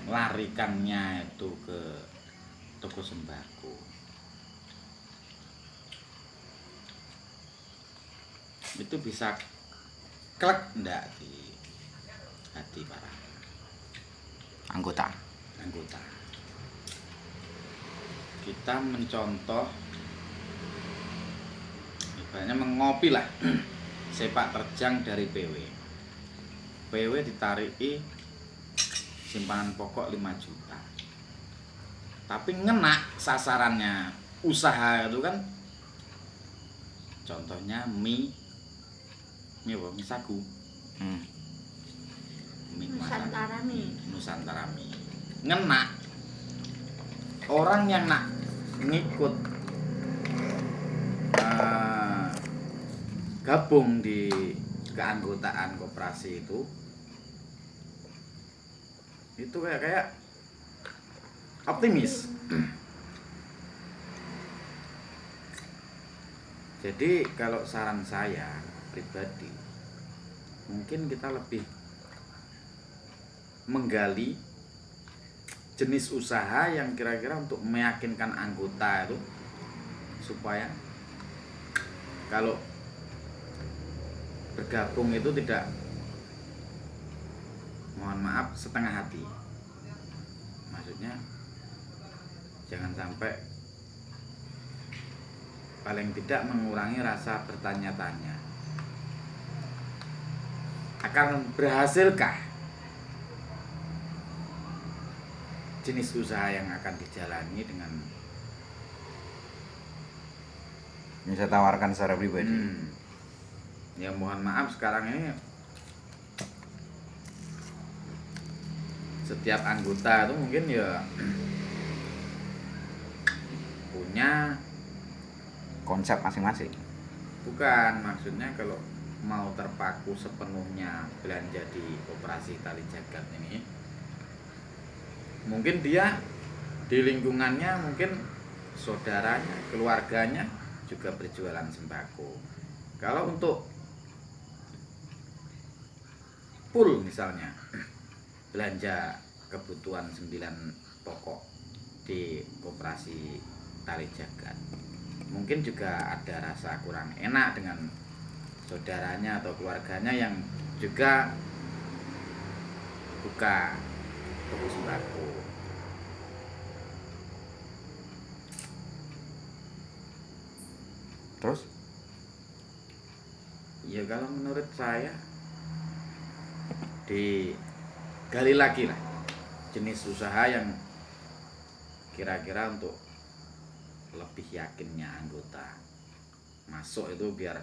larikannya itu ke toko sembako. Itu bisa klek ndak di hati para anggota. Kita mencontoh ibaratnya mengopi lah sepak terjang dari PW ditariki simpanan pokok 5 juta, tapi ngena sasarannya usaha itu kan, contohnya mie sagu, mie Nusantara mie ngena orang yang nak ngikut gabung di keanggotaan koperasi itu kayak optimis. Jadi kalau saran saya pribadi, mungkin kita lebih menggali jenis usaha yang kira-kira untuk meyakinkan anggota itu, supaya kalau bergabung itu tidak, mohon maaf, setengah hati. Maksudnya jangan sampai paling tidak mengurangi rasa bertanya-tanya, akan berhasilkah jenis usaha yang akan dijalani dengan Ini saya tawarkan secara pribadi. Ya mohon maaf, sekarang ini setiap anggota itu mungkin ya punya Konsep masing-masing. bukan, maksudnya kalau mau terpaku sepenuhnya belanja di koperasi Tali Jagat ini, mungkin dia di lingkungannya, mungkin saudaranya, keluarganya juga berjualan sembako. Kalau untuk full misalnya belanja kebutuhan 9 pokok di koperasi Tali Jagat, mungkin juga ada rasa kurang enak dengan saudaranya atau keluarganya yang juga buka toko sembako. Terus? Ya kalau menurut saya digali lagi lah jenis usaha yang kira-kira untuk lebih yakinnya anggota masuk itu, biar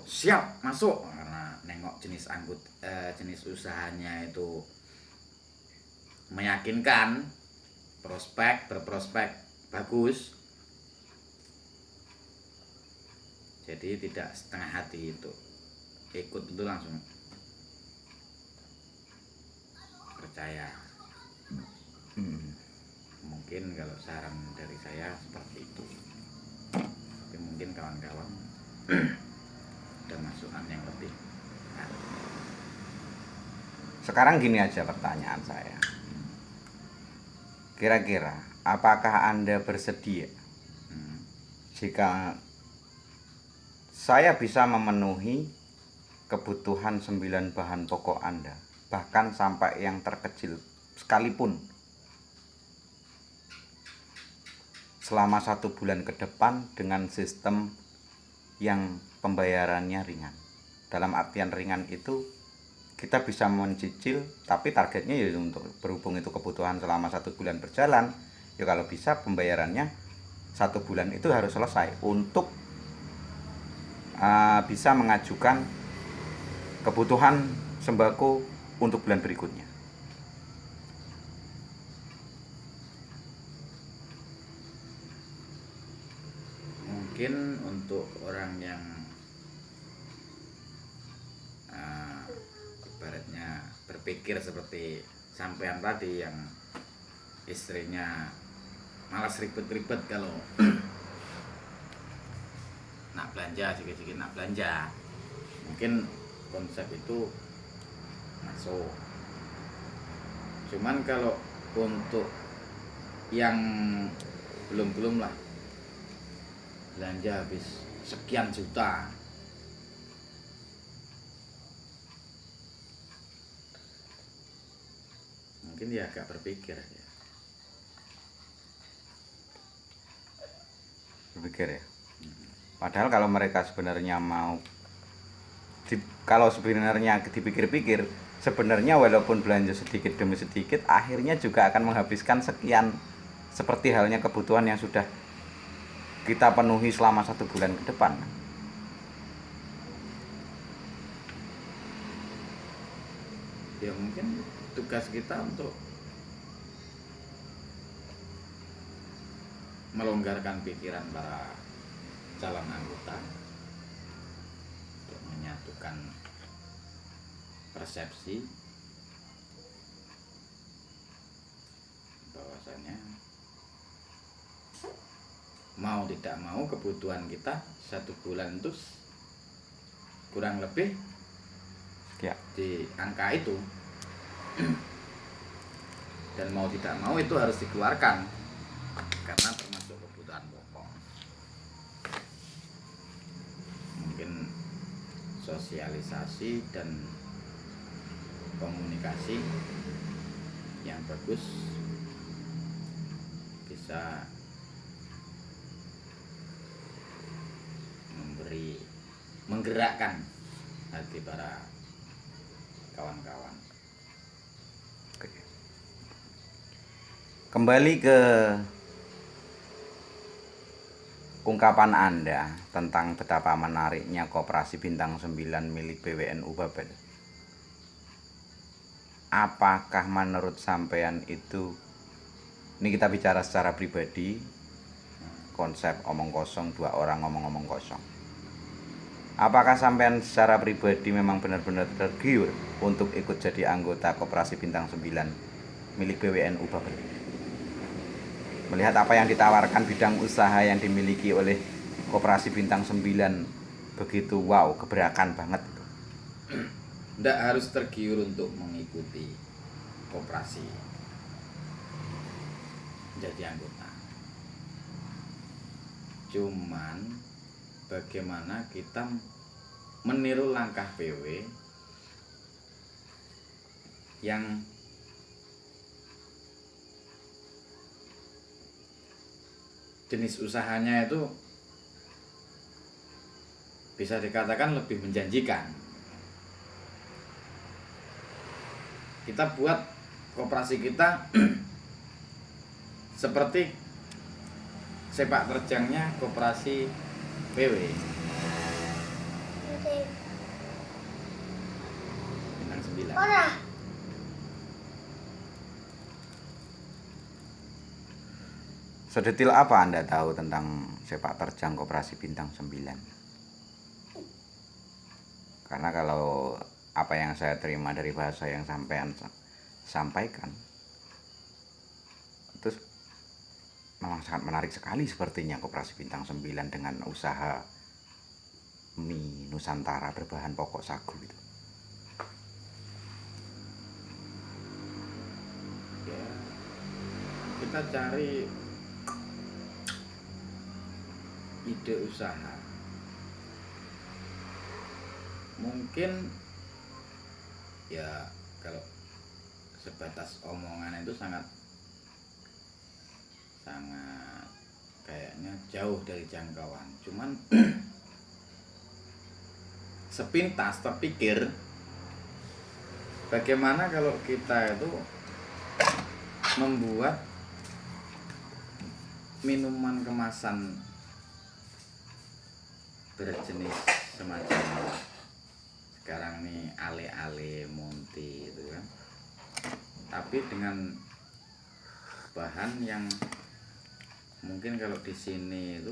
siap masuk, karena nengok jenis jenis usahanya itu meyakinkan, berprospek bagus, jadi tidak setengah hati itu ikut, itu langsung percaya. Mungkin kalau saran dari saya seperti itu, tapi mungkin kawan-kawan ada masukan yang lebih. Sekarang gini aja pertanyaan saya. Kira-kira apakah Anda bersedia jika saya bisa memenuhi kebutuhan 9 bahan pokok Anda, bahkan sampai yang terkecil sekalipun, selama 1 bulan ke depan dengan sistem yang pembayarannya ringan. Dalam artian ringan itu kita bisa mencicil, tapi targetnya ya untuk berhubung itu kebutuhan selama 1 bulan berjalan, ya kalau bisa pembayarannya 1 bulan itu harus selesai untuk bisa mengajukan kebutuhan sembako untuk bulan berikutnya. Mungkin untuk orang yang ibaratnya berpikir seperti sampean tadi, yang istrinya malas ribet-ribet kalau nak belanja, sedikit-sedikit nak belanja, mungkin konsep itu masuk. Cuman kalau untuk yang belum lah, belanja habis sekian juta, mungkin dia agak berpikir ya. Berpikir ya. Padahal kalau mereka sebenarnya kalau sebenarnya dipikir-pikir, sebenarnya walaupun belanja sedikit demi sedikit, akhirnya juga akan menghabiskan sekian, seperti halnya kebutuhan yang sudah kita penuhi selama 1 bulan ke depan. Ya mungkin tugas kita untuk melonggarkan pikiran para calon anggota untuk menyatukan persepsi bahwasanya mau tidak mau kebutuhan kita 1 bulan itu kurang lebih Ya. di angka itu, dan mau tidak mau itu harus dikeluarkan karena termasuk kebutuhan pokok. Mungkin sosialisasi dan komunikasi yang bagus bisa menggerakkan hati para kawan-kawan. Oke. Kembali ke ungkapan Anda tentang betapa menariknya Koperasi Bintang 9 milik BWNU Babel. Apakah menurut sampean itu, ini kita bicara secara pribadi, konsep omong kosong, 2 orang ngomong-ngomong kosong. Apakah sampean secara pribadi memang benar-benar tergiur untuk ikut jadi anggota Koperasi Bintang 9 milik BWNU Babel? Melihat apa yang ditawarkan bidang usaha yang dimiliki oleh Koperasi Bintang 9, begitu wow, gebrakan banget. Tidak harus tergiur untuk mengikuti koperasi menjadi anggota. Cuman bagaimana kita meniru langkah PW yang jenis usahanya itu bisa dikatakan lebih menjanjikan. Kita buat koperasi kita seperti sepak terjangnya koperasi PW Bintang 9. Sedetil apa Anda tahu tentang sepak terjang Koperasi Bintang 9? Karena kalau apa yang saya terima dari bahasa yang sampean sampaikan, itu memang sangat menarik sekali sepertinya Koperasi Bintang 9 dengan usaha mie Nusantara berbahan pokok sagu itu. Ya, kita cari ide usaha. Mungkin ya kalau sebatas omongan itu sangat kayaknya jauh dari jangkauan. Cuman sepintas terpikir bagaimana kalau kita itu membuat minuman kemasan berjenis semacam sekarang nih ale-ale Monti itu kan, tapi dengan bahan yang mungkin kalau di sini itu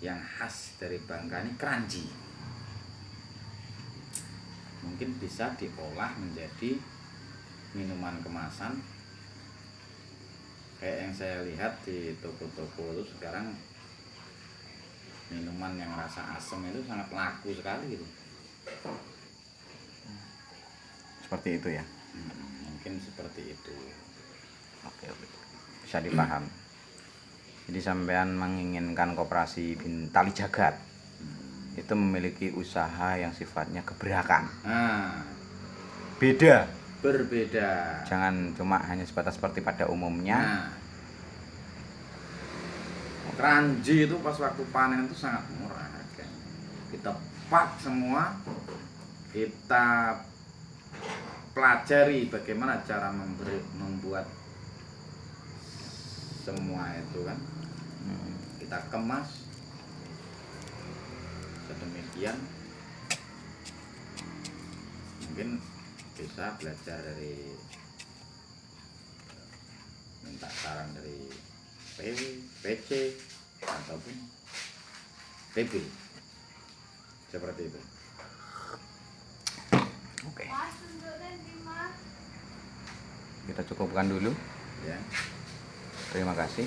yang khas dari Bangka ini keranji, mungkin bisa diolah menjadi minuman kemasan kayak yang saya lihat di toko-toko itu sekarang. Minuman yang rasa asam itu sangat laku sekali gitu. Seperti itu ya. Mungkin seperti itu. Oke, bisa dipaham. Jadi sampean menginginkan koperasi Tali Jagat itu memiliki usaha yang sifatnya gebrakan. Beda. Berbeda. Jangan cuma hanya sebatas seperti pada umumnya. Keranji itu pas waktu panen itu sangat murah harganya. Kita pak semua, kita pelajari bagaimana cara membuat semua itu kan. Kita kemas sedemikian, mungkin bisa belajar dari, minta saran dari PW, PC ataupun TB seperti itu. Oke. Kita cukupkan dulu. Ya. Terima kasih.